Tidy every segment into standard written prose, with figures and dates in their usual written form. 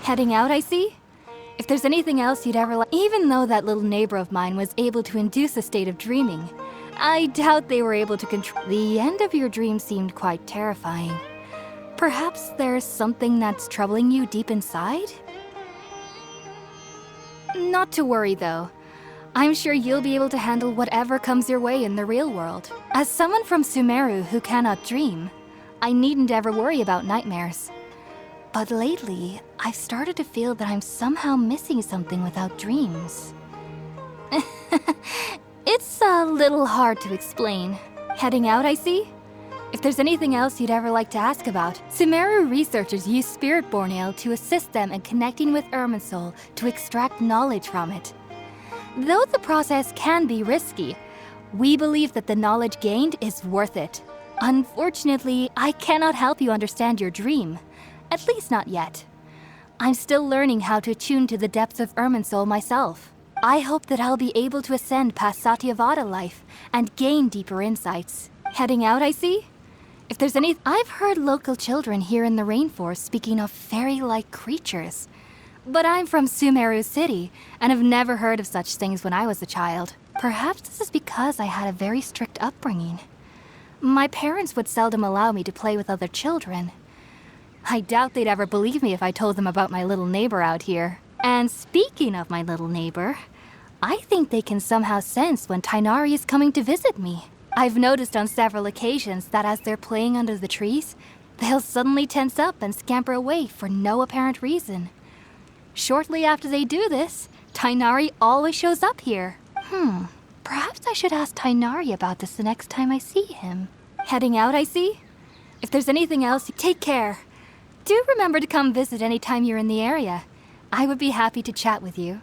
Heading out, I see? If there's anything else you'd ever like... Even though that little neighbor of mine was able to induce a state of dreaming, I doubt they were able to control... The end of your dream seemed quite terrifying. Perhaps there's something that's troubling you deep inside? Not to worry, though. I'm sure you'll be able to handle whatever comes your way in the real world. As someone from Sumeru who cannot dream, I needn't ever worry about nightmares. But lately, I've started to feel that I'm somehow missing something without dreams. It's a little hard to explain. Heading out, I see? If there's anything else you'd ever like to ask about, Sumeru researchers use Spirit-born Ale to assist them in connecting with Irminsul to extract knowledge from it. Though the process can be risky, we believe that the knowledge gained is worth it. Unfortunately, I cannot help you understand your dream. At least not yet. I'm still learning how to attune to the depths of Irminsul myself. I hope that I'll be able to ascend past Satyavada life and gain deeper insights. Heading out, I see? If there's any... I've heard local children here in the rainforest speaking of fairy-like creatures. But I'm from Sumeru City, and have never heard of such things when I was a child. Perhaps this is because I had a very strict upbringing. My parents would seldom allow me to play with other children. I doubt they'd ever believe me if I told them about my little neighbor out here. And speaking of my little neighbor, I think they can somehow sense when Tighnari is coming to visit me. I've noticed on several occasions that as they're playing under the trees, they'll suddenly tense up and scamper away for no apparent reason. Shortly after they do this, Tighnari always shows up here. Perhaps I should ask Tighnari about this the next time I see him. Heading out, I see? If there's anything else, take care. Do remember to come visit anytime you're in the area. I would be happy to chat with you.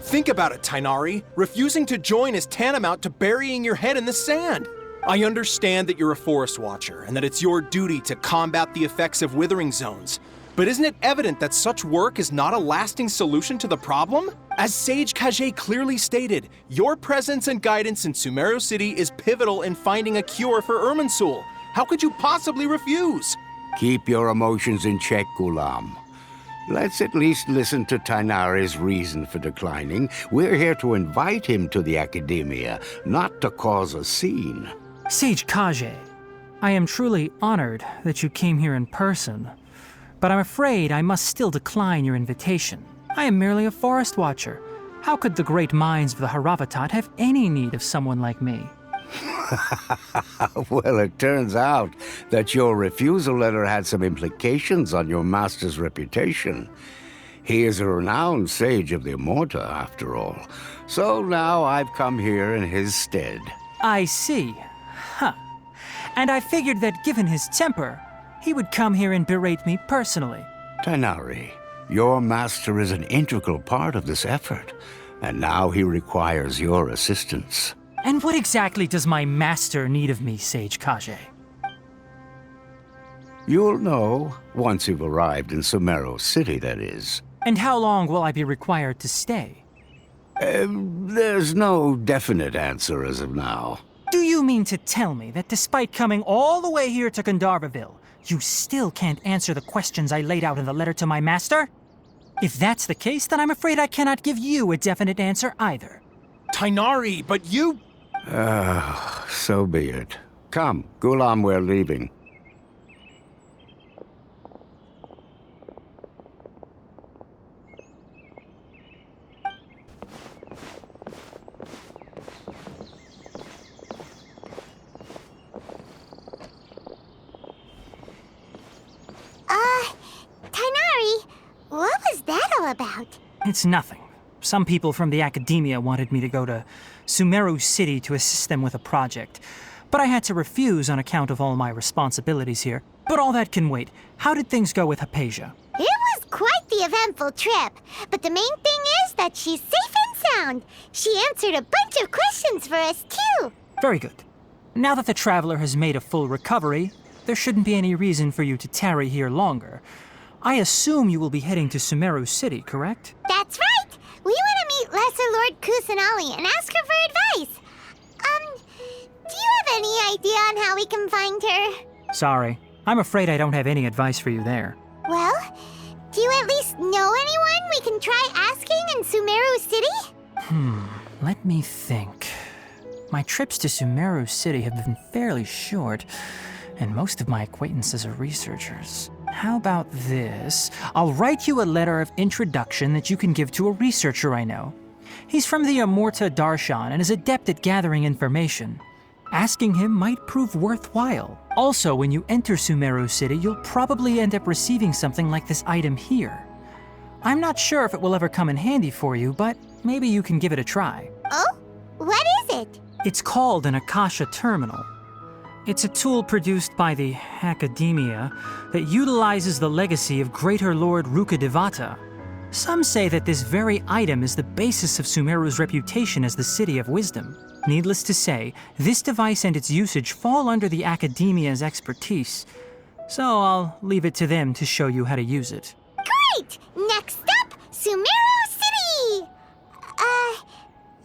Think about it, Tighnari. Refusing to join is tantamount to burying your head in the sand. I understand that you're a forest watcher and that it's your duty to combat the effects of withering zones. But isn't it evident that such work is not a lasting solution to the problem? As Sage Kage clearly stated, your presence and guidance in Sumeru City is pivotal in finding a cure for Irminsul. How could you possibly refuse? Keep your emotions in check, Ghulam. Let's at least listen to Tighnari's reason for declining. We're here to invite him to the Academia, not to cause a scene. Sage Kage, I am truly honored that you came here in person, but I'm afraid I must still decline your invitation. I am merely a forest watcher. How could the great minds of the Haravatat have any need of someone like me? Well, it turns out that your refusal letter had some implications on your master's reputation. He is a renowned sage of the Immorta, after all. So now I've come here in his stead. I see. Huh. And I figured that given his temper, he would come here and berate me personally. Tighnari, your master is an integral part of this effort, and now he requires your assistance. And what exactly does my master need of me, Sage Kage? You'll know once you've arrived in Sumeru City, that is. And how long will I be required to stay? There's no definite answer as of now. Do you mean to tell me that despite coming all the way here to Gandharvaville, you still can't answer the questions I laid out in the letter to my master? If that's the case, then I'm afraid I cannot give you a definite answer either. Tighnari, but you... So be it. Come, Ghulam, we're leaving. Tighnari, what was that all about? It's nothing. Some people from the academia wanted me to go to Sumeru City to assist them with a project, but I had to refuse on account of all my responsibilities here. But all that can wait. How did things go with Hypatia? It was quite the eventful trip, but the main thing is that she's safe and sound. She answered a bunch of questions for us, too. Very good. Now that the traveler has made a full recovery, there shouldn't be any reason for you to tarry here longer. I assume you will be heading to Sumeru City, correct? That's right. We want to meet Lesser Lord Kusanali and ask her for advice. Do you have any idea on how we can find her? Sorry. I'm afraid I don't have any advice for you there. Well, do you at least know anyone we can try asking in Sumeru City? Let me think. My trips to Sumeru City have been fairly short, and most of my acquaintances are researchers. How about this? I'll write you a letter of introduction that you can give to a researcher I know. He's from the Amorta Darshan and is adept at gathering information. Asking him might prove worthwhile. Also, when you enter Sumeru City, you'll probably end up receiving something like this item here. I'm not sure if it will ever come in handy for you, but maybe you can give it a try. Oh? What is it? It's called an Akasha Terminal. It's a tool produced by the academia that utilizes the legacy of Greater Lord Rukadevata. Some say that this very item is the basis of Sumeru's reputation as the City of Wisdom. Needless to say, this device and its usage fall under the academia's expertise, so I'll leave it to them to show you how to use it. Great! Next up, Sumeru City!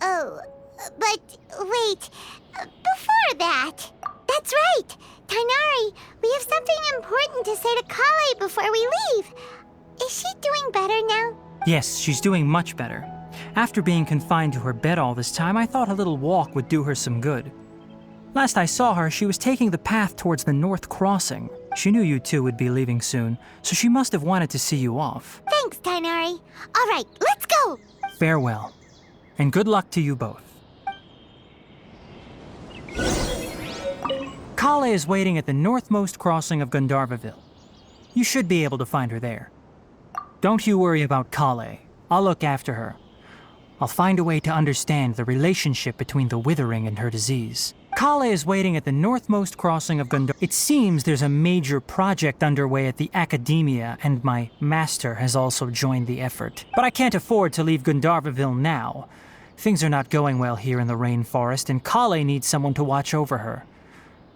But wait, before that... That's right! Tainari, we have something important to say to Kale before we leave. Is she doing better now? Yes, she's doing much better. After being confined to her bed all this time, I thought a little walk would do her some good. Last I saw her, she was taking the path towards the North Crossing. She knew you two would be leaving soon, so she must have wanted to see you off. Thanks, Tainari. All right, let's go! Farewell, and good luck to you both. Kale is waiting at the northmost crossing of Gandharvaville. You should be able to find her there. Don't you worry about Kale. I'll look after her. I'll find a way to understand the relationship between the withering and her disease. Kale is waiting at the northmost crossing of Gandharvaville. It seems there's a major project underway at the academia, and my master has also joined the effort. But I can't afford to leave Gandharvaville now. Things are not going well here in the rainforest, and Kale needs someone to watch over her.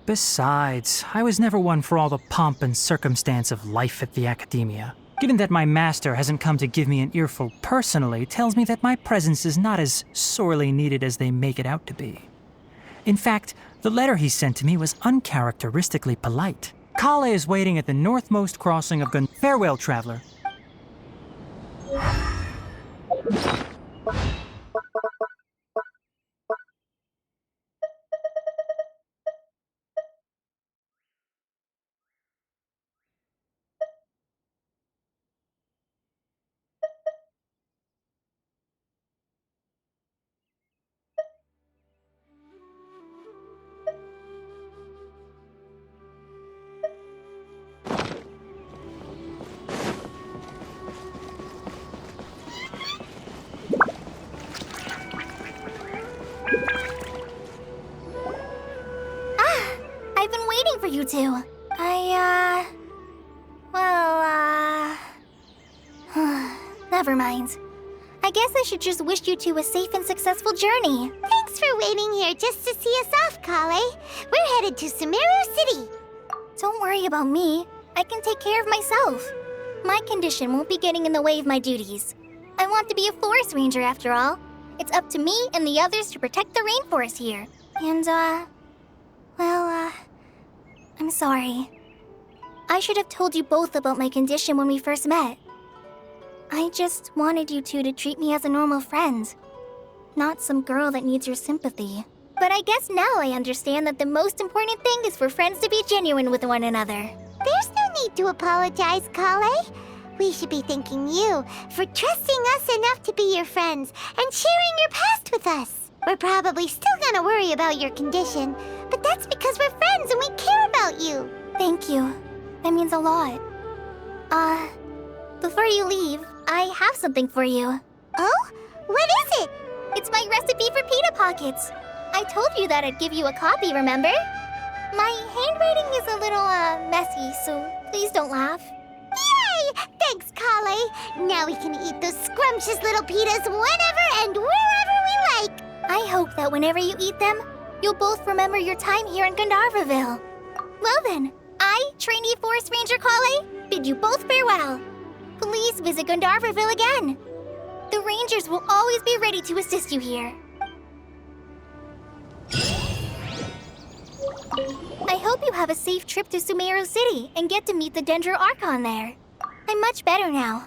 Besides, I was never one for all the pomp and circumstance of life at the academia. Given that my master hasn't come to give me an earful personally, tells me that my presence is not as sorely needed as they make it out to be. In fact, the letter he sent to me was uncharacteristically polite. Kale is waiting at the northmost crossing of Farewell, traveler. I've been waiting for you two. Never mind. I guess I should just wish you two a safe and successful journey. Thanks for waiting here just to see us off, Kale. We're headed to Sumeru City. Don't worry about me. I can take care of myself. My condition won't be getting in the way of my duties. I want to be a forest ranger after all. It's up to me and the others to protect the rainforest here. And, I'm sorry. I should have told you both about my condition when we first met. I just wanted you two to treat me as a normal friend, not some girl that needs your sympathy. But I guess now I understand that the most important thing is for friends to be genuine with one another. There's no need to apologize, Kale. We should be thanking you for trusting us enough to be your friends and sharing your past with us. We're probably still gonna worry about your condition, but that's because we're friends and we care about you. Thank you. That means a lot. Before you leave, I have something for you. Oh? What is it? It's my recipe for pita pockets. I told you that I'd give you a copy, remember? My handwriting is a little, messy, so please don't laugh. Yay! Thanks, Kale. Now we can eat those scrumptious little pitas whenever and wherever we like. I hope that whenever you eat them, you'll both remember your time here in Gandharvaville. Well then, I, Trainee Forest Ranger Kale, bid you both farewell. Please visit Gandharvaville again. The Rangers will always be ready to assist you here. I hope you have a safe trip to Sumeru City and get to meet the Dendro Archon there. I'm much better now.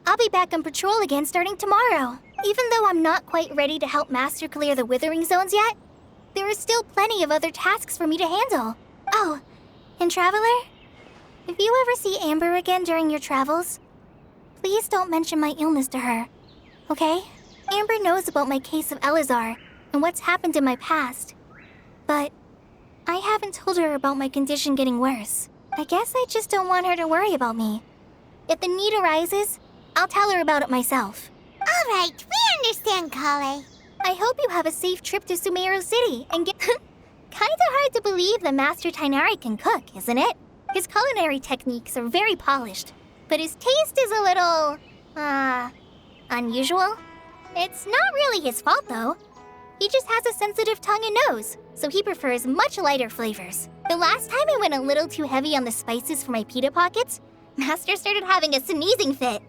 I'll be back on patrol again starting tomorrow. Even though I'm not quite ready to help Master clear the Withering Zones yet, there is still plenty of other tasks for me to handle. Oh, and Traveler, if you ever see Amber again during your travels, please don't mention my illness to her, okay? Amber knows about my case of Elazar and what's happened in my past, but I haven't told her about my condition getting worse. I guess I just don't want her to worry about me. If the need arises, I'll tell her about it myself. All right, we understand, Kale. I hope you have a safe trip to Sumeru City and get... Kinda hard to believe that Master Tighnari can cook, isn't it? His culinary techniques are very polished, but his taste is a little... unusual. It's not really his fault, though. He just has a sensitive tongue and nose, so he prefers much lighter flavors. The last time I went a little too heavy on the spices for my pita pockets, Master started having a sneezing fit.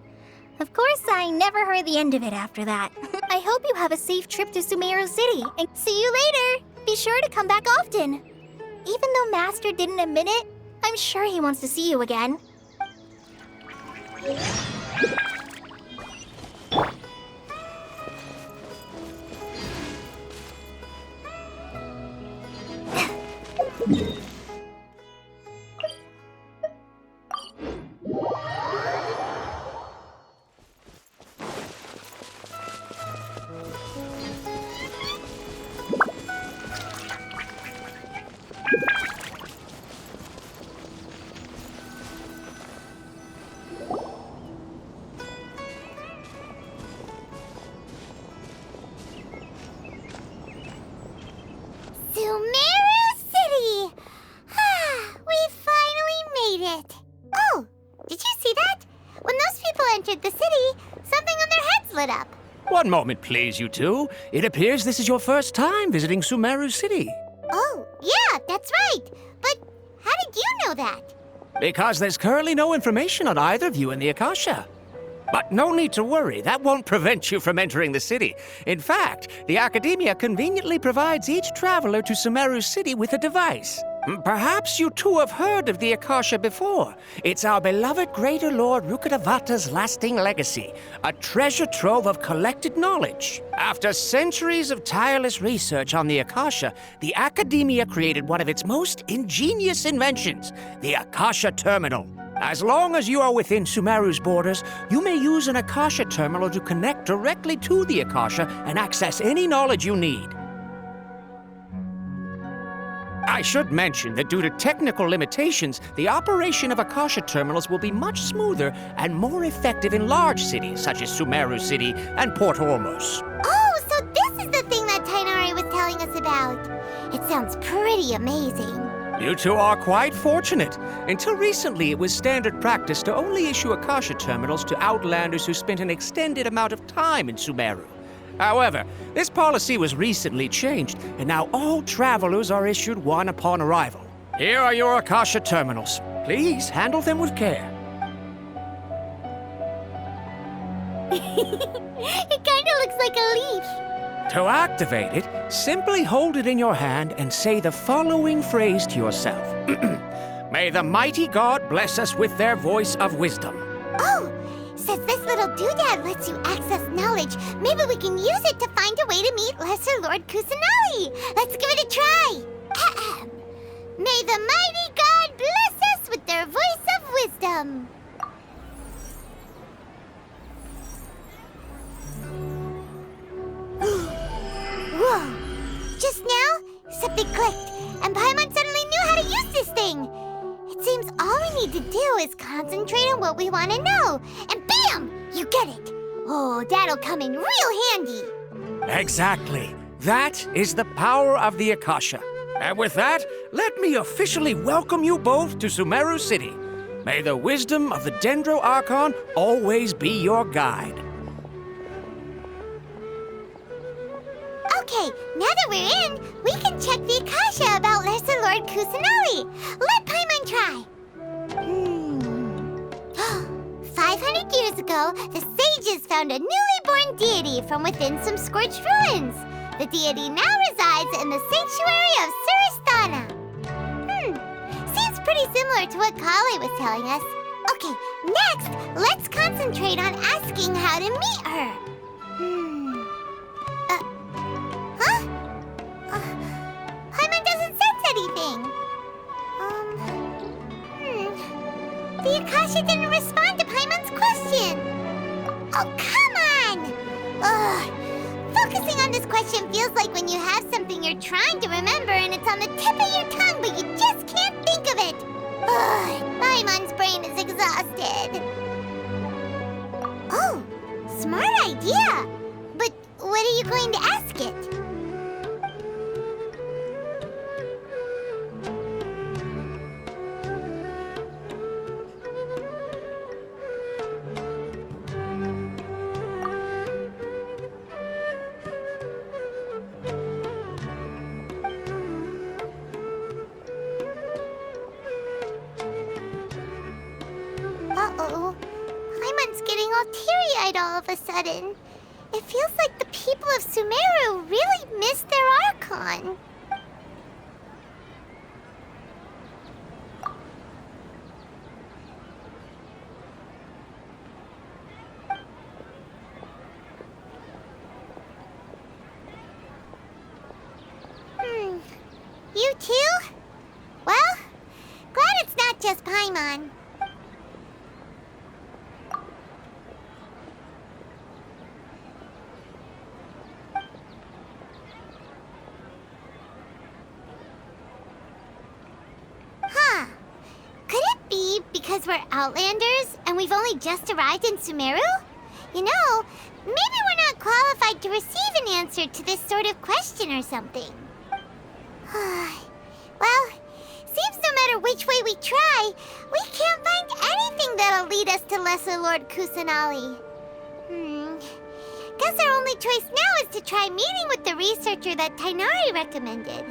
Of course, I never heard the end of it after that. I hope you have a safe trip to Sumeru City, and see you later! Be sure to come back often. Even though Master didn't admit it, I'm sure he wants to see you again. Sumeru City! We finally made it. Oh, did you see that? When those people entered the city, something on their heads lit up. One moment, please, you two. It appears this is your first time visiting Sumeru City. Oh, yeah, that's right. But how did you know that? Because there's currently no information on either of you in the Akasha. But no need to worry, that won't prevent you from entering the city. In fact, the Academia conveniently provides each traveler to Sumeru City with a device. Perhaps you two have heard of the Akasha before. It's our beloved Greater Lord Rukkhadevata's lasting legacy, a treasure trove of collected knowledge. After centuries of tireless research on the Akasha, the Academia created one of its most ingenious inventions, the Akasha Terminal. As long as you are within Sumeru's borders, you may use an Akasha terminal to connect directly to the Akasha and access any knowledge you need. I should mention that due to technical limitations, the operation of Akasha terminals will be much smoother and more effective in large cities such as Sumeru City and Port Ormos. Oh, so this is the thing that Tighnari was telling us about. It sounds pretty amazing. You two are quite fortunate. Until recently, it was standard practice to only issue Akasha terminals to outlanders who spent an extended amount of time in Sumeru. However, this policy was recently changed, and now all travelers are issued one upon arrival. Here are your Akasha terminals. Please handle them with care. It kinda looks like a leaf. To activate it, simply hold it in your hand and say the following phrase to yourself. May the mighty God bless us with their voice of wisdom. Oh, since this little doodad lets you access knowledge, maybe we can use it to find a way to meet Lesser Lord Kusanali. Let's give it a try. Ahem. May the mighty God bless us with their voice of wisdom. Whoa! Just now, something clicked, and Paimon suddenly knew how to use this thing. It seems all we need to do is concentrate on what we want to know, and bam! You get it. Oh, that'll come in real handy. Exactly. That is the power of the Akasha. And with that, let me officially welcome you both to Sumeru City. May the wisdom of the Dendro Archon always be your guide. Okay, now that we're in, we can check the Akasha about Lesser Lord Kusanali. Let Paimon try. 500 years ago, the sages found a newly born deity from within some scorched ruins. The deity now resides in the sanctuary of Surasthana. Seems pretty similar to what Kale was telling us. Okay, next, let's concentrate on asking how to meet her. Paimon doesn't sense anything. The Akasha didn't respond to Paimon's question. Oh, come on! Ugh. Focusing on this question feels like when you have something you're trying to remember and it's on the tip of your tongue, but you just can't think of it. Ugh. Paimon's brain is exhausted. Oh, smart idea. But what are you going to ask it? Uh-oh. Paimon's getting all teary-eyed all of a sudden. It feels like the people of Sumeru really miss their Archon. You too? Well, glad it's not just Paimon. Could it be because we're Outlanders and we've only just arrived in Sumeru? You know, maybe we're not qualified to receive an answer to this sort of question or something. Well, seems no matter which way we try, we can't find anything that'll lead us to Lesser Lord Kusanali. Guess our only choice now is to try meeting with the researcher that Tainari recommended.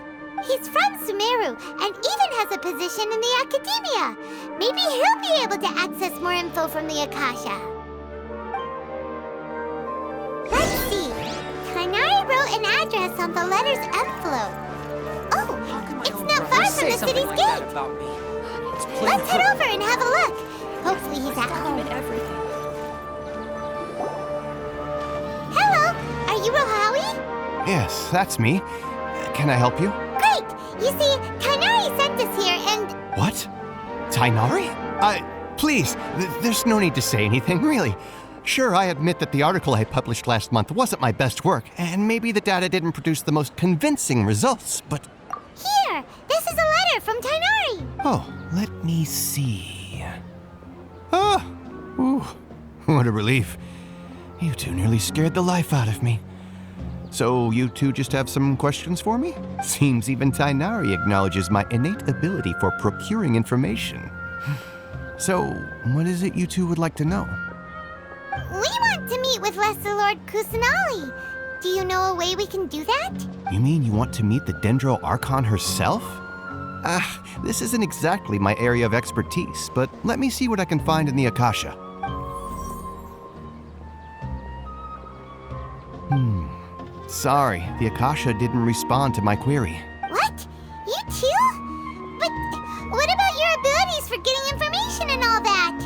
He's from Sumeru and even has a position in the Academia. Maybe he'll be able to access more info from the Akasha. Let's see. Tainari wrote an address on the letter's envelope. Oh, it's not far from the city's gate. Let's head over and have a look. Hopefully he's at home. Hello, are you Rohawi? Yes, that's me. Can I help you? Great! You see, Tainari sent us here and... What? Tainari? Please, there's no need to say anything, really. Sure, I admit that the article I published last month wasn't my best work, and maybe the data didn't produce the most convincing results, but... Here! This is a letter from Tainari! Oh, let me see... Oh! Ooh, what a relief. You two nearly scared the life out of me. So you two just have some questions for me? Seems even Tainari acknowledges my innate ability for procuring information. So, what is it you two would like to know? We want to meet with Lesser Lord Kusanali. Do you know a way we can do that? You mean you want to meet the Dendro Archon herself? This isn't exactly my area of expertise, but let me see what I can find in the Akasha. Sorry, the Akasha didn't respond to my query. What? You too? But what about your abilities for getting information and all that?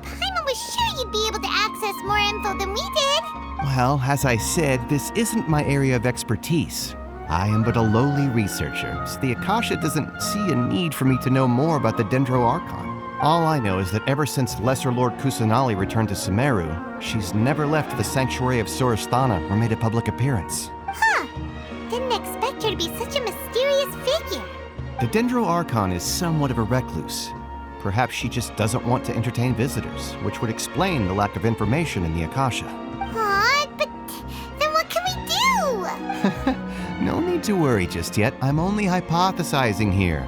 Paimon was sure you'd be able to access more info than we did. Well, as I said, this isn't my area of expertise. I am but a lowly researcher, so the Akasha doesn't see a need for me to know more about the Dendro Archon. All I know is that ever since Lesser Lord Kusanali returned to Sumeru, she's never left the sanctuary of Surasthana or made a public appearance. Didn't expect her to be such a mysterious figure. The Dendro Archon is somewhat of a recluse. Perhaps she just doesn't want to entertain visitors, which would explain the lack of information in the Akasha. Aw, but then what can we do? No need to worry just yet. I'm only hypothesizing here.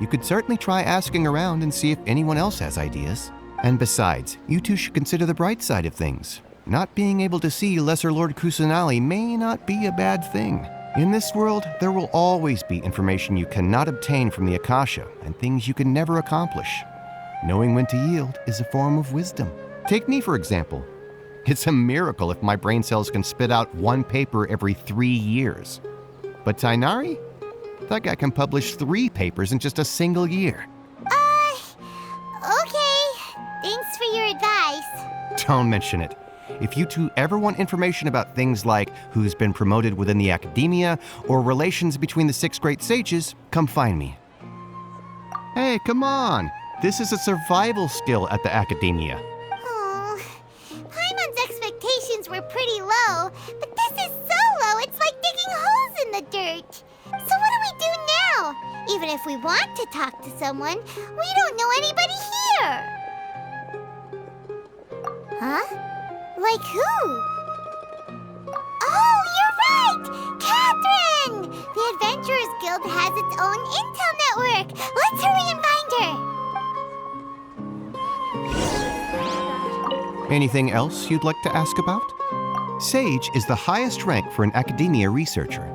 You could certainly try asking around and see if anyone else has ideas. And besides, you two should consider the bright side of things. Not being able to see Lesser Lord Kusanali may not be a bad thing. In this world, there will always be information you cannot obtain from the Akasha and things you can never accomplish. Knowing when to yield is a form of wisdom. Take me, for example. It's a miracle if my brain cells can spit out one paper every 3 years. But Tainari? That guy can publish 3 papers in just a single year. Okay. Thanks for your advice. Don't mention it. If you two ever want information about things like who's been promoted within the academia or relations between the 6 great sages, come find me. Hey, come on. This is a survival skill at the academia. Oh, Paimon's expectations were pretty low, but this is so low it's like digging holes in the dirt. So what do we do now? Even if we want to talk to someone, we don't know anybody here. Huh? Like who? Oh, you're right! Catherine! The Adventurers Guild has its own intel network. Let's hurry and find her. Anything else you'd like to ask about? Sage is the highest rank for an academia researcher.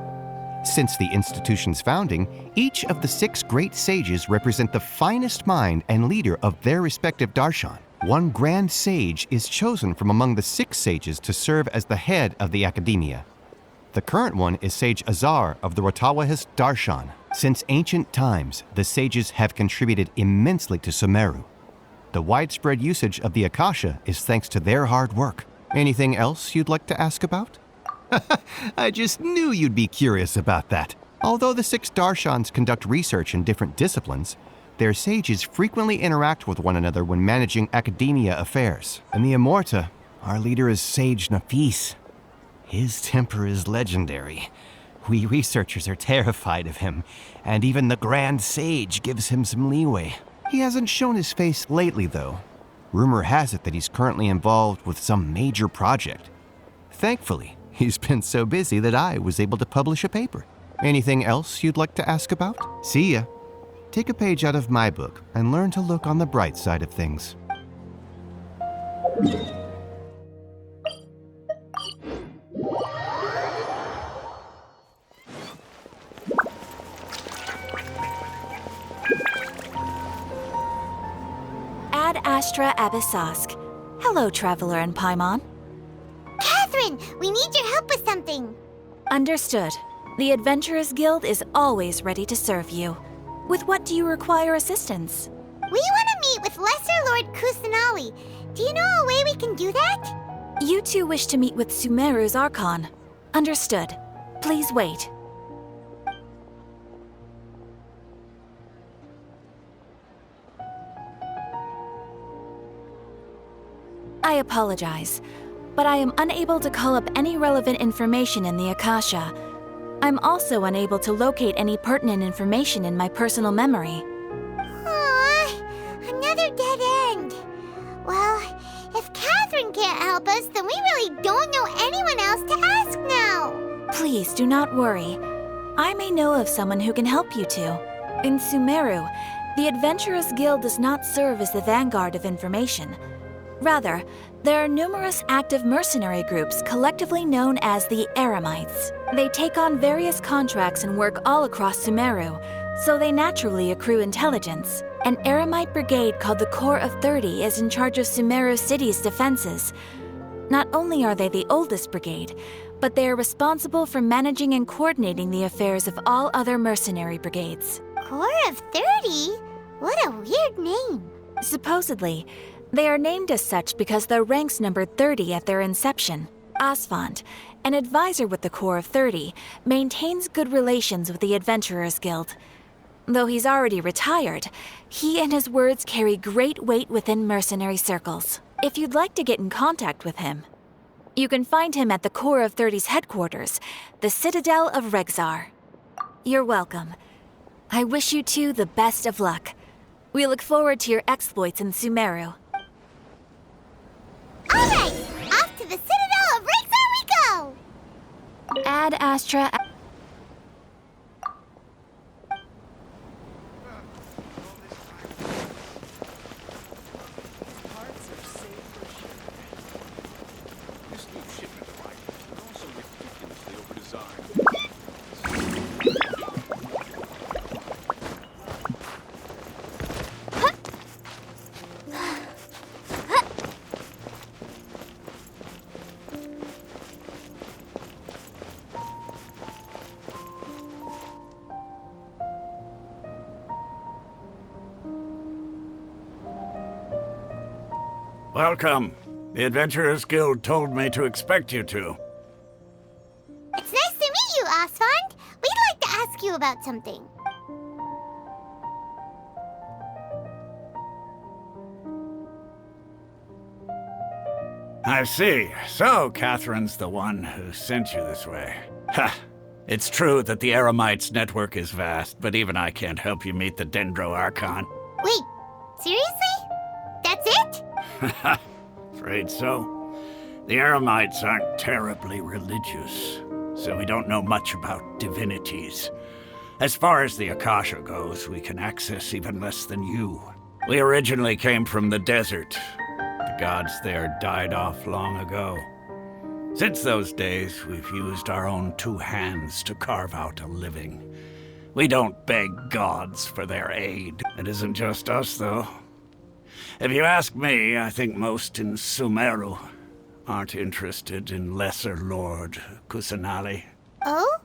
Since the institution's founding, each of the 6 great sages represent the finest mind and leader of their respective darshan. One grand sage is chosen from among the 6 sages to serve as the head of the academia. The current one is Sage Azar of the Rotawahist Darshan. Since ancient times, the sages have contributed immensely to Sumeru. The widespread usage of the Akasha is thanks to their hard work. Anything else you'd like to ask about? I just knew you'd be curious about that. Although the 6 Darshans conduct research in different disciplines, their sages frequently interact with one another when managing academia affairs. In the Immorta, our leader is Sage Nafis. His temper is legendary. We researchers are terrified of him, and even the Grand Sage gives him some leeway. He hasn't shown his face lately, though. Rumor has it that he's currently involved with some major project. Thankfully, he's been so busy that I was able to publish a paper. Anything else you'd like to ask about? See ya. Take a page out of my book and learn to look on the bright side of things. Ad Astra Abyssask. Hello, Traveler and Paimon. Catherine, we need your help with something. Understood. The Adventurers Guild is always ready to serve you. With what do you require assistance? We want to meet with Lesser Lord Kusanali. Do you know a way we can do that? You two wish to meet with Sumeru's Archon. Understood. Please wait. I apologize, but I am unable to call up any relevant information in the Akasha. I'm also unable to locate any pertinent information in my personal memory. Aww, another dead end. Well, if Catherine can't help us, then we really don't know anyone else to ask now. Please do not worry. I may know of someone who can help you two. In Sumeru, the Adventurers Guild does not serve as the vanguard of information. Rather, there are numerous active mercenary groups collectively known as the Eremites. They take on various contracts and work all across Sumeru, so they naturally accrue intelligence. An Eremite brigade called the Corps of 30 is in charge of Sumeru City's defenses. Not only are they the oldest brigade, but they are responsible for managing and coordinating the affairs of all other mercenary brigades. Corps of 30? What a weird name. Supposedly, they are named as such because their ranks numbered 30 at their inception. Asfand, an advisor with the Corps of 30, maintains good relations with the Adventurers Guild. Though he's already retired, he and his words carry great weight within mercenary circles. If you'd like to get in contact with him, you can find him at the Corps of 30's headquarters, the Citadel of Regzar. You're welcome. I wish you two the best of luck. We look forward to your exploits in Sumeru. Alright, off to the Citadel of Razor we go! Ad Astra. Welcome. The Adventurers Guild told me to expect you two. It's nice to meet you, Osfond. We'd like to ask you about something. I see. So, Catherine's the one who sent you this way. Ha! It's true that the Eremites network is vast, but even I can't help you meet the Dendro Archon. Wait, seriously? That's it? Afraid so. The Eremites aren't terribly religious, so we don't know much about divinities. As far as the Akasha goes, we can access even less than you. We originally came from the desert. The gods there died off long ago. Since those days, we've used our own two hands to carve out a living. We don't beg gods for their aid. It isn't just us, though. If you ask me, I think most in Sumeru aren't interested in Lesser Lord Kusanali. Oh?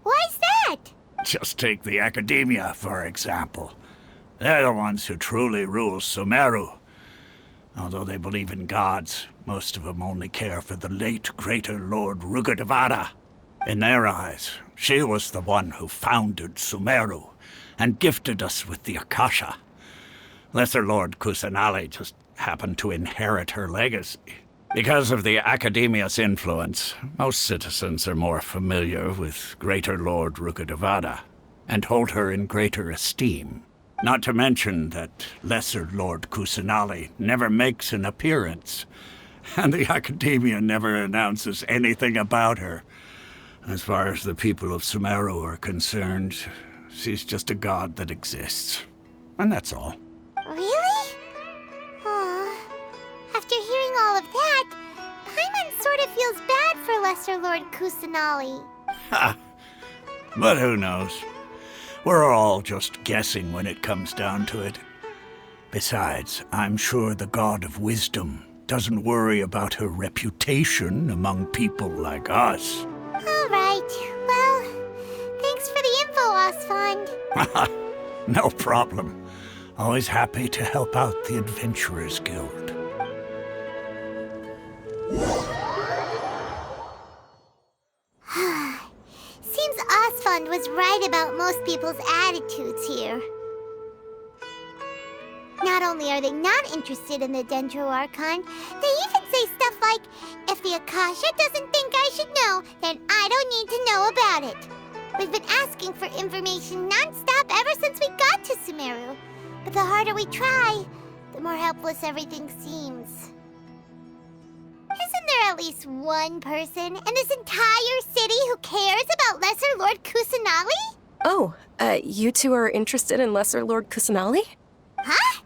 Why's that? Just take the Academia, for example. They're the ones who truly rule Sumeru. Although they believe in gods, most of them only care for the late Greater Lord Rugurdevada. In their eyes, she was the one who founded Sumeru and gifted us with the Akasha. Lesser Lord Kusanali just happened to inherit her legacy. Because of the Academia's influence, most citizens are more familiar with Greater Lord Rugurdevada and hold her in greater esteem. Not to mention that Lesser Lord Kusanali never makes an appearance, and the Academia never announces anything about her. As far as the people of Sumeru are concerned, she's just a god that exists. And that's all. Really? Aw. After hearing all of that, Paimon sort of feels bad for Lesser Lord Kusanali. Ha! But who knows? We're all just guessing when it comes down to it. Besides, I'm sure the God of Wisdom doesn't worry about her reputation among people like us. All right. Well, thanks for the info, Osfond. No problem. Always happy to help out the Adventurers Guild. Seems Osfond was right about most people's attitudes here. Not only are they not interested in the Dendro Archon, they even say stuff like, if the Akasha doesn't think I should know, then I don't need to know about it. We've been asking for information non-stop ever since we got to Sumeru. But the harder we try, the more helpless everything seems. Isn't there at least one person in this entire city who cares about Lesser Lord Kusanali? Oh, you two are interested in Lesser Lord Kusanali? Huh?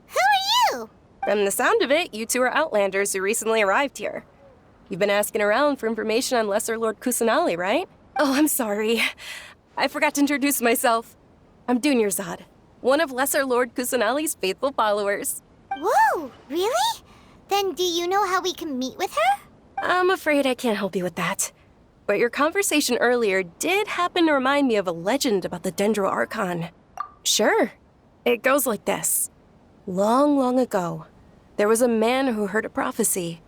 Who are you? From the sound of it, you two are Outlanders who recently arrived here. You've been asking around for information on Lesser Lord Kusanali, right? Oh, I'm sorry. I forgot to introduce myself. I'm Dunyarzad, one of Lesser Lord Kusanali's faithful followers. Whoa, really? Then do you know how we can meet with her? I'm afraid I can't help you with that. But your conversation earlier did happen to remind me of a legend about the Dendro Archon. Sure. It goes like this. Long, long ago, there was a man who heard a prophecy.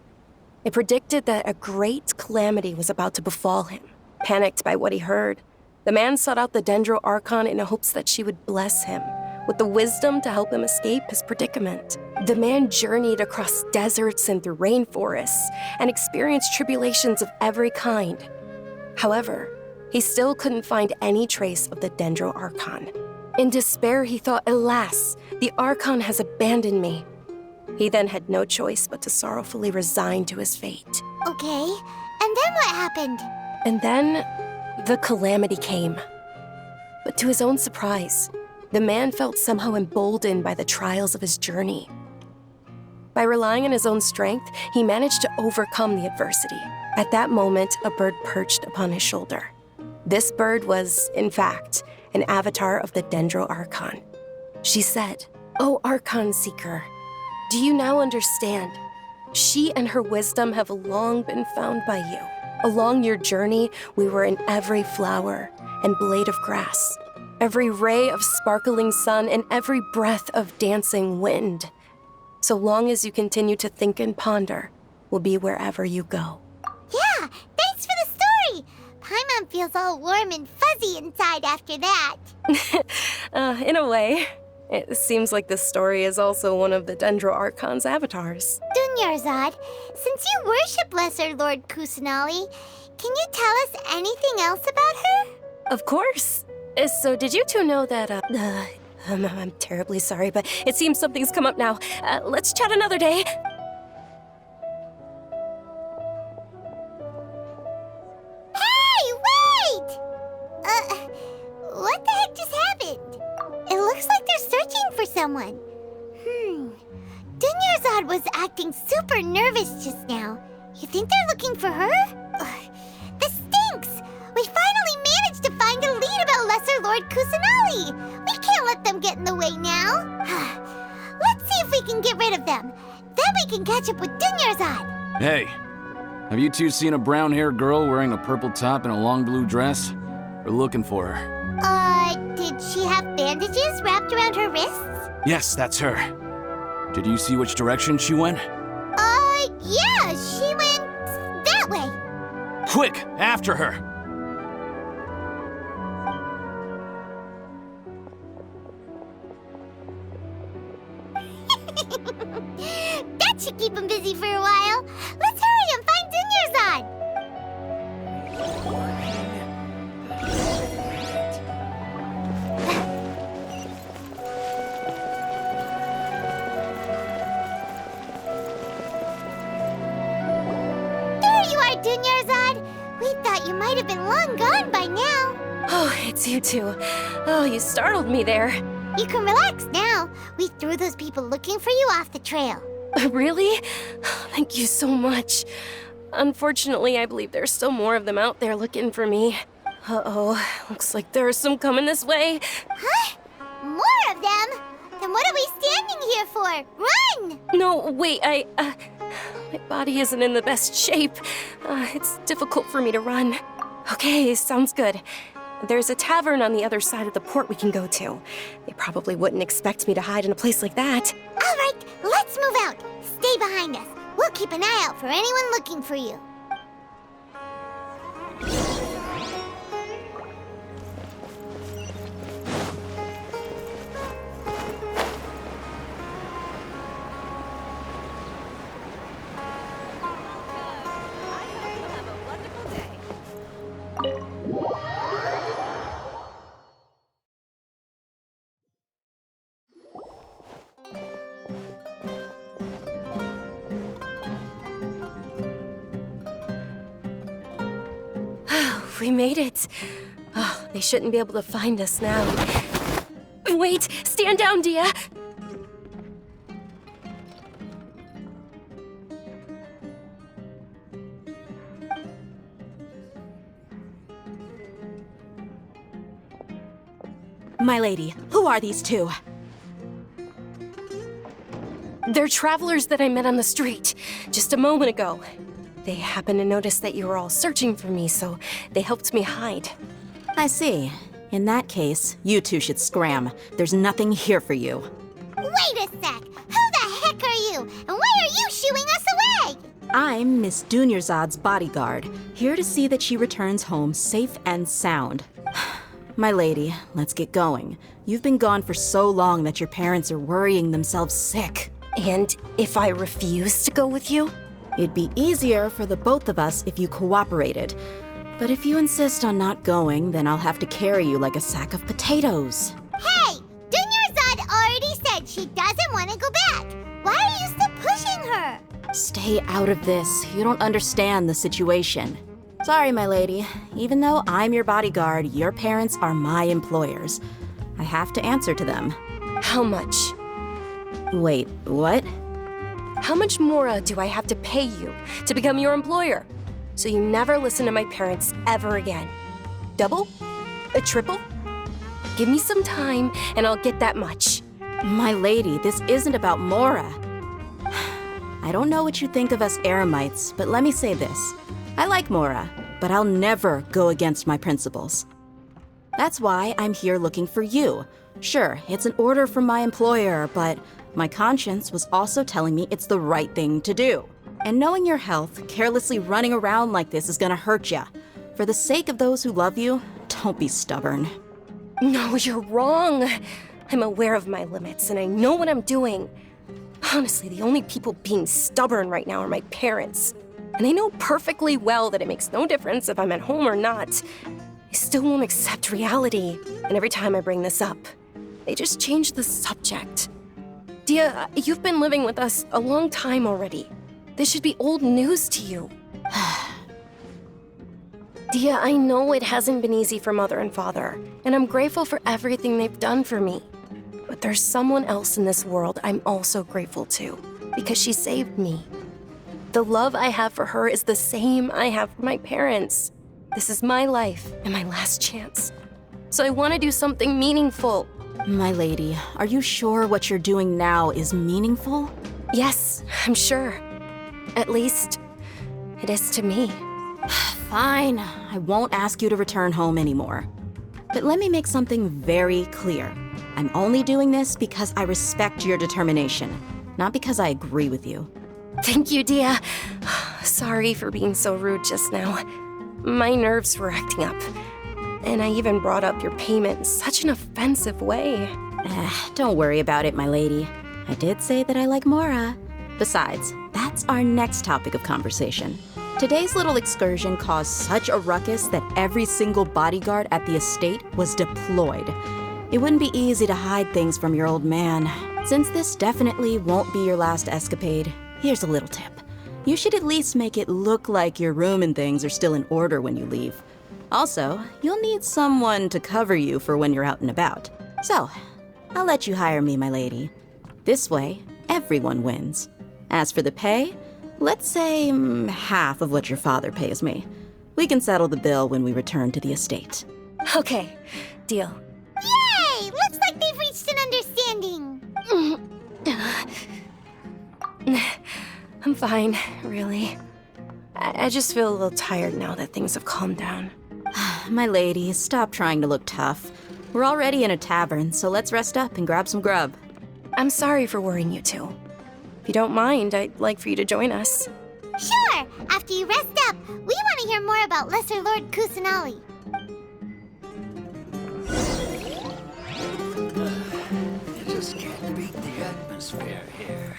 It predicted that a great calamity was about to befall him. Panicked by what he heard, the man sought out the Dendro Archon in hopes that she would bless him with the wisdom to help him escape his predicament. The man journeyed across deserts and through rainforests and experienced tribulations of every kind. However, he still couldn't find any trace of the Dendro Archon. In despair, he thought, alas, the Archon has abandoned me. He then had no choice but to sorrowfully resign to his fate. Okay, and then what happened? And then, the calamity came. But to his own surprise, the man felt somehow emboldened by the trials of his journey. By relying on his own strength, he managed to overcome the adversity. At that moment, a bird perched upon his shoulder. This bird was, in fact, an avatar of the Dendro Archon. She said, "O Archon Seeker, do you now understand? She and her wisdom have long been found by you. Along your journey, we were in every flower and blade of grass, every ray of sparkling sun, and every breath of dancing wind. So long as you continue to think and ponder, we'll be wherever you go." Yeah, thanks for the story! Paimon feels all warm and fuzzy inside after that. In a way. It seems like this story is also one of the Dendro Archon's avatars. Dunyarzad, since you worship Lesser Lord Kusanali, can you tell us anything else about her? Of course. So did you two know that, I'm terribly sorry, but it seems something's come up now. Let's chat another day. Hey, wait! What the heck just happened? It looks like they're searching for someone. Dunyarzad was acting super nervous just now. You think they're looking for her? This stinks! We finally managed to find a lead about Lesser Lord Kusanali! We can't let them get in the way now. Let's see if we can get rid of them. Then we can catch up with Dunyarzad. Hey, have you two seen a brown-haired girl wearing a purple top and a long blue dress? We're looking for her. Did she have bandages wrapped around her wrists? Yes, that's her. Did you see which direction she went? Yeah, she went that way. Quick, after her! That should keep him busy for a while. Let's hurry and find Dunyarzad. There you are, Dunyarzad. We thought you might have been long gone by now. Oh, it's you two. Oh, you startled me there. You can relax now. We threw those people looking for you off the trail. Really? Thank you so much. Unfortunately, I believe there's still more of them out there looking for me. Uh-oh, looks like there are some coming this way. Huh? More of them? Then what are we standing here for? Run! No, wait, my body isn't in the best shape. It's difficult for me to run. Okay, sounds good. There's a tavern on the other side of the port we can go to. They probably wouldn't expect me to hide in a place like that. All right, let's move out. Stay behind us. We'll keep an eye out for anyone looking for you. We made it. Oh, they shouldn't be able to find us now. Wait, stand down, Dia. My lady, who are these two? They're travelers that I met on the street just a moment ago. They happened to notice that you were all searching for me, so they helped me hide. I see. In that case, you two should scram. There's nothing here for you. Wait a sec! Who the heck are you? And why are you shooing us away? I'm Miss Dunyarzad's bodyguard, here to see that she returns home safe and sound. My lady, let's get going. You've been gone for so long that your parents are worrying themselves sick. And if I refuse to go with you? It'd be easier for the both of us if you cooperated. But if you insist on not going, then I'll have to carry you like a sack of potatoes. Hey! Stay out of this. You don't understand the situation. Sorry, my lady. Even though I'm your bodyguard, your parents are my employers. I have to answer to them. How much? Wait, what? How much more do I have to pay you to become your employer? So you never listen to my parents ever again. Double? A triple? Give me some time and I'll get that much. My lady, this isn't about Mora. I don't know what you think of us Eremites, but let me say this. I like Mora, but I'll never go against my principles. That's why I'm here looking for you. Sure, it's an order from my employer, but my conscience was also telling me it's the right thing to do. And knowing your health, carelessly running around like this is gonna hurt ya. For the sake of those who love you, don't be stubborn. No, you're wrong. I'm aware of my limits and I know what I'm doing. Honestly, the only people being stubborn right now are my parents. And they know perfectly well that it makes no difference if I'm at home or not. They still won't accept reality. And every time I bring this up, they just change the subject. Dia, you've been living with us a long time already. This should be old news to you. Dia, I know it hasn't been easy for Mother and Father, and I'm grateful for everything they've done for me. But there's someone else in this world I'm also grateful to, because she saved me. The love I have for her is the same I have for my parents. This is my life and my last chance. So I want to do something meaningful. My lady, are you sure what you're doing now is meaningful? Yes, I'm sure. At least, it is to me. Fine, I won't ask you to return home anymore. But let me make something very clear. I'm only doing this because I respect your determination, not because I agree with you. Thank you, Dia. Sorry for being so rude just now. My nerves were acting up. And I even brought up your payment in such an offensive way. Don't worry about it, my lady. I did say that I like Mora. Besides, that's our next topic of conversation. Today's little excursion caused such a ruckus that every single bodyguard at the estate was deployed. It wouldn't be easy to hide things from your old man. Since this definitely won't be your last escapade, here's a little tip. You should at least make it look like your room and things are still in order when you leave. Also, you'll need someone to cover you for when you're out and about. So, I'll let you hire me, my lady. This way, everyone wins. As for the pay, let's say half of what your father pays me. We can settle the bill when we return to the estate. Okay, deal. Yay! Looks like they've reached an understanding. I'm fine, really. I just feel a little tired now that things have calmed down. My lady, stop trying to look tough. We're already in a tavern, so let's rest up and grab some grub. I'm sorry for worrying you two. If you don't mind, I'd like for you to join us. Sure! After you rest up, we want to hear more about Lesser Lord Kusanali. You just can't beat the atmosphere here.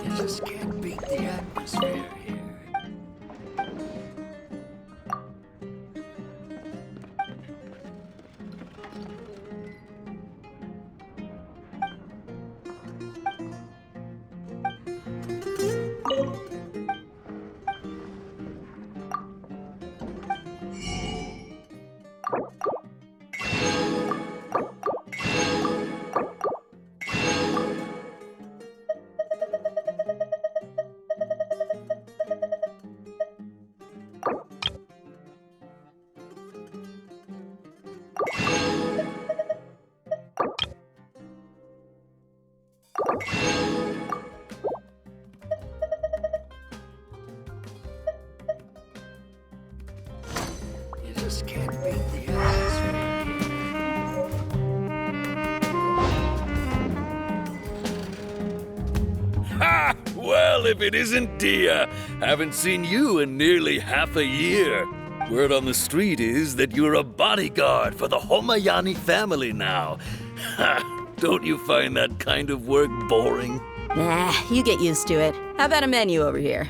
You just can't beat the atmosphere here. just can't beat the atmosphere. Ha! Well, if it isn't Dia. Haven't seen you in nearly half a year. Word on the street is that you're a bodyguard for the Homayani family now. Ha! Don't you find that kind of work boring? Nah, you get used to it. How about a menu over here?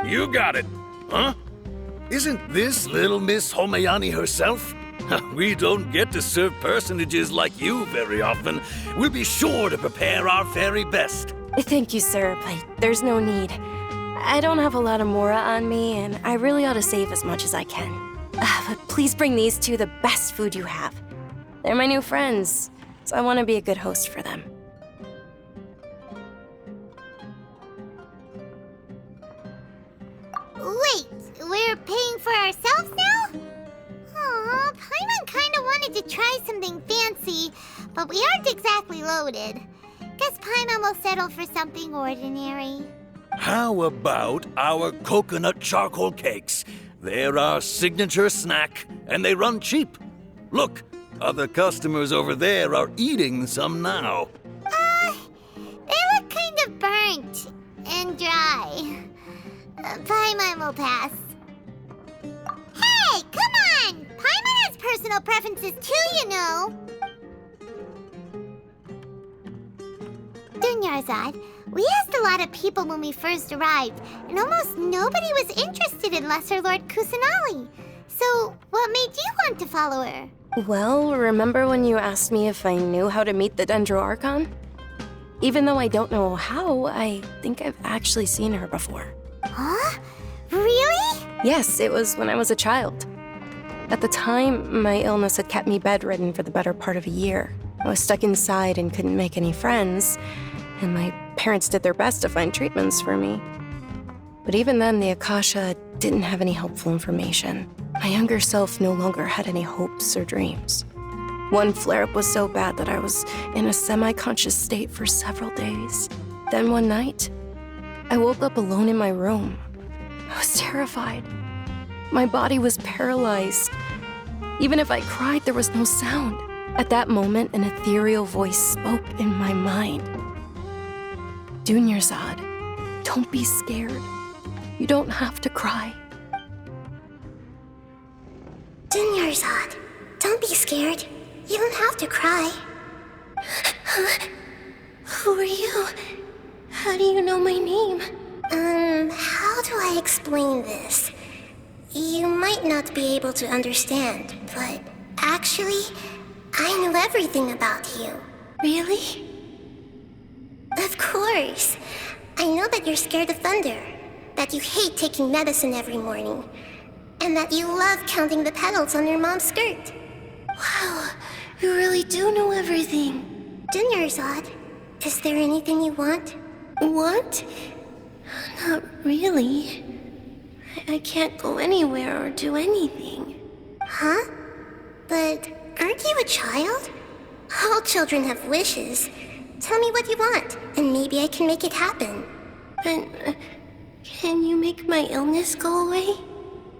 You got it. Huh? Isn't this little Miss Homayani herself? We don't get to serve personages like you very often. We'll be sure to prepare our very best. Thank you, sir, but there's no need. I don't have a lot of Mora on me, and I really ought to save as much as I can. But please bring these two the best food you have. They're my new friends, so I want to be a good host for them. Wait, we're paying for ourselves now? Aw, Paimon kinda wanted to try something fancy, but we aren't exactly loaded. Guess Paimon will settle for something ordinary. How about our coconut charcoal cakes? They're our signature snack, and they run cheap. Look, other customers over there are eating some now. They look kind of burnt and dry. Paimon will pass. Hey, come on! Paimon has personal preferences too, you know. Dunyarzad, we asked a lot of people when we first arrived, and almost nobody was interested in Lesser Lord Kusanali. So, what made you want to follow her? Well, remember when you asked me if I knew how to meet the Dendro Archon? Even though I don't know how, I think I've actually seen her before. Huh? Really? Yes, it was when I was a child. At the time, my illness had kept me bedridden for the better part of a year. I was stuck inside and couldn't make any friends, and my parents did their best to find treatments for me. But even then, the Akasha didn't have any helpful information. My younger self no longer had any hopes or dreams. One flare-up was so bad that I was in a semi-conscious state for several days. Then one night, I woke up alone in my room. I was terrified. My body was paralyzed. Even if I cried, there was no sound. At that moment, an ethereal voice spoke in my mind. Dunyarzad, don't be scared. You don't have to cry. Dunyarzad, don't be scared. You don't have to cry. Who are you? How do you know my name? How do I explain this? You might not be able to understand, but actually, I know everything about you. Really? Of course. I know that you're scared of thunder, that you hate taking medicine every morning, and that you love counting the petals on your mom's skirt. Wow, you really do know everything. Dunyarzad, is there anything you want? Want? Not really. I can't go anywhere or do anything. Huh? But aren't you a child? All children have wishes. Tell me what you want, and maybe I can make it happen. But can you make my illness go away?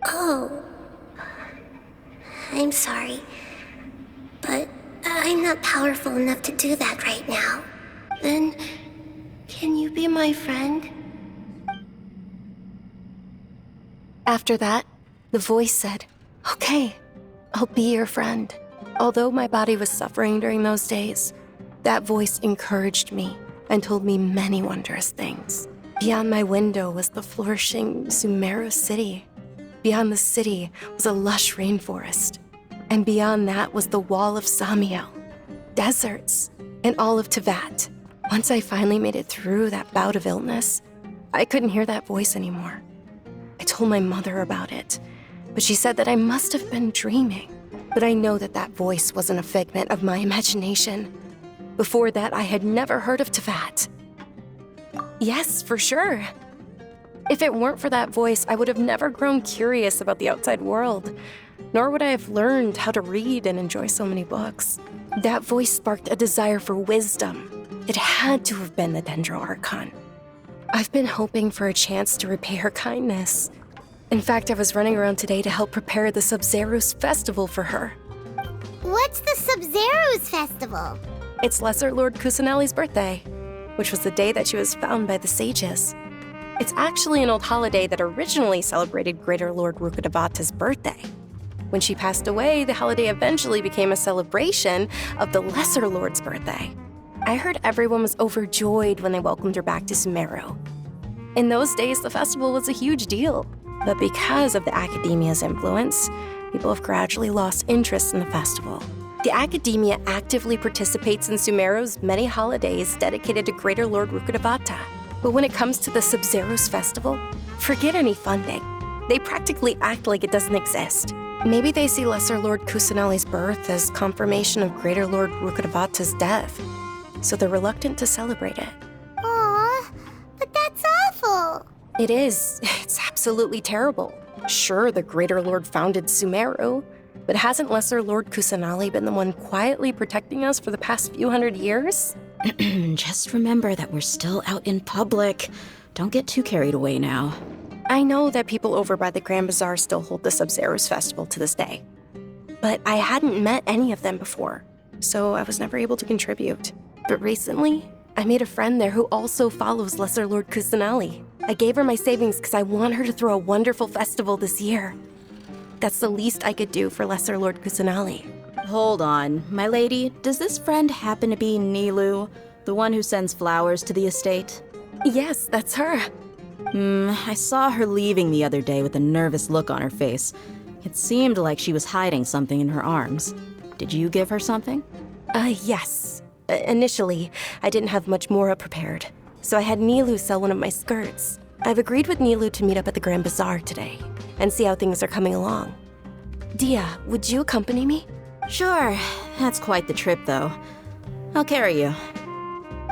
Oh. I'm sorry. But I'm not powerful enough to do that right now. Then, can you be my friend? After that, the voice said, "Okay, I'll be your friend." Although my body was suffering during those days, that voice encouraged me and told me many wondrous things. Beyond my window was the flourishing Sumeru city. Beyond the city was a lush rainforest. And beyond that was the wall of Samiel, deserts, and all of Tevat. Once I finally made it through that bout of illness, I couldn't hear that voice anymore. I told my mother about it, but she said that I must have been dreaming. But I know that that voice wasn't a figment of my imagination. Before that, I had never heard of Tevat. Yes, for sure. If it weren't for that voice, I would have never grown curious about the outside world, nor would I have learned how to read and enjoy so many books. That voice sparked a desire for wisdom. It had to have been the Dendro Archon. I've been hoping for a chance to repay her kindness. In fact, I was running around today to help prepare the Sub-Zero's festival for her. What's the Sub-Zero's festival? It's Lesser Lord Kusanali's birthday, which was the day that she was found by the sages. It's actually an old holiday that originally celebrated Greater Lord Rukkhadevata's birthday. When she passed away, the holiday eventually became a celebration of the Lesser Lord's birthday. I heard everyone was overjoyed when they welcomed her back to Sumeru. In those days, the festival was a huge deal. But because of the Academia's influence, people have gradually lost interest in the festival. The Academia actively participates in Sumeru's many holidays dedicated to Greater Lord Rukkhadevata. But when it comes to the Sub-Zero's festival, forget any funding. They practically act like it doesn't exist. Maybe they see Lesser Lord Kusanali's birth as confirmation of Greater Lord Rukkhadevata's death, so they're reluctant to celebrate it. Aw, but that's awful. It is. It's absolutely terrible. Sure, the Greater Lord founded Sumeru, but hasn't Lesser Lord Kusanali been the one quietly protecting us for the past few hundred years? Just remember that we're still out in public. Don't get too carried away now. I know that people over by the Grand Bazaar still hold the Sub-Zero's festival to this day. But I hadn't met any of them before, so I was never able to contribute. But recently, I made a friend there who also follows Lesser Lord Kusanali. I gave her my savings because I want her to throw a wonderful festival this year. That's the least I could do for Lesser Lord Kusanali. Hold on, my lady. Does this friend happen to be Nilu, the one who sends flowers to the estate? Yes, that's her. I saw her leaving the other day with a nervous look on her face. It seemed like she was hiding something in her arms. Did you give her something? Yes. Initially, I didn't have much more prepared, so I had Nilu sell one of my skirts. I've agreed with Nilu to meet up at the Grand Bazaar today and see how things are coming along. Dia, would you accompany me? Sure. That's quite the trip, though. I'll carry you.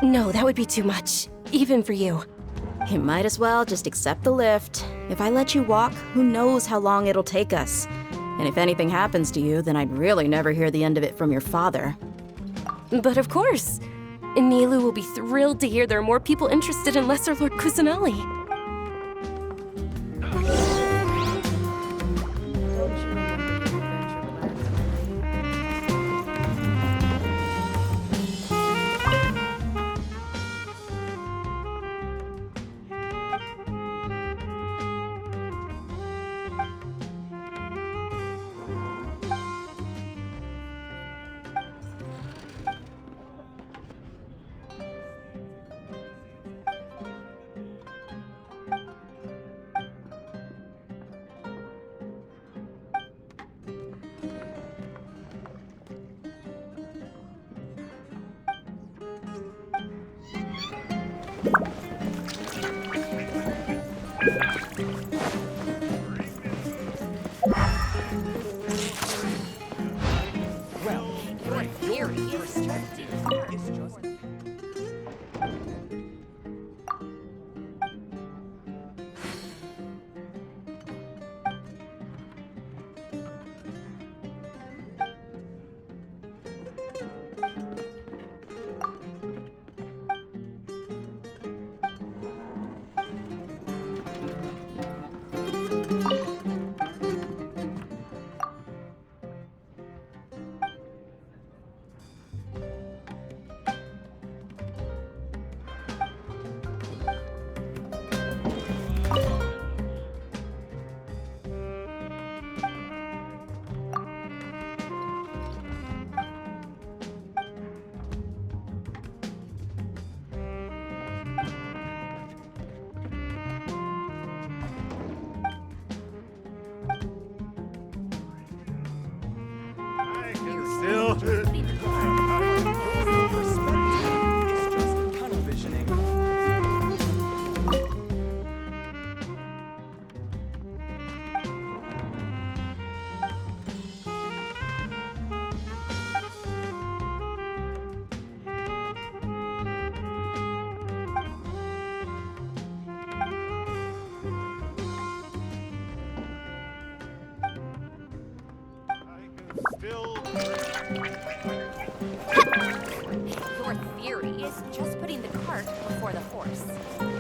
No, that would be too much, even for you. You might as well just accept the lift. If I let you walk, who knows how long it'll take us. And if anything happens to you, then I'd really never hear the end of it from your father. But of course. Nilu will be thrilled to hear there are more people interested in Lesser Lord Kusanali. Your theory is just putting the cart before the horse.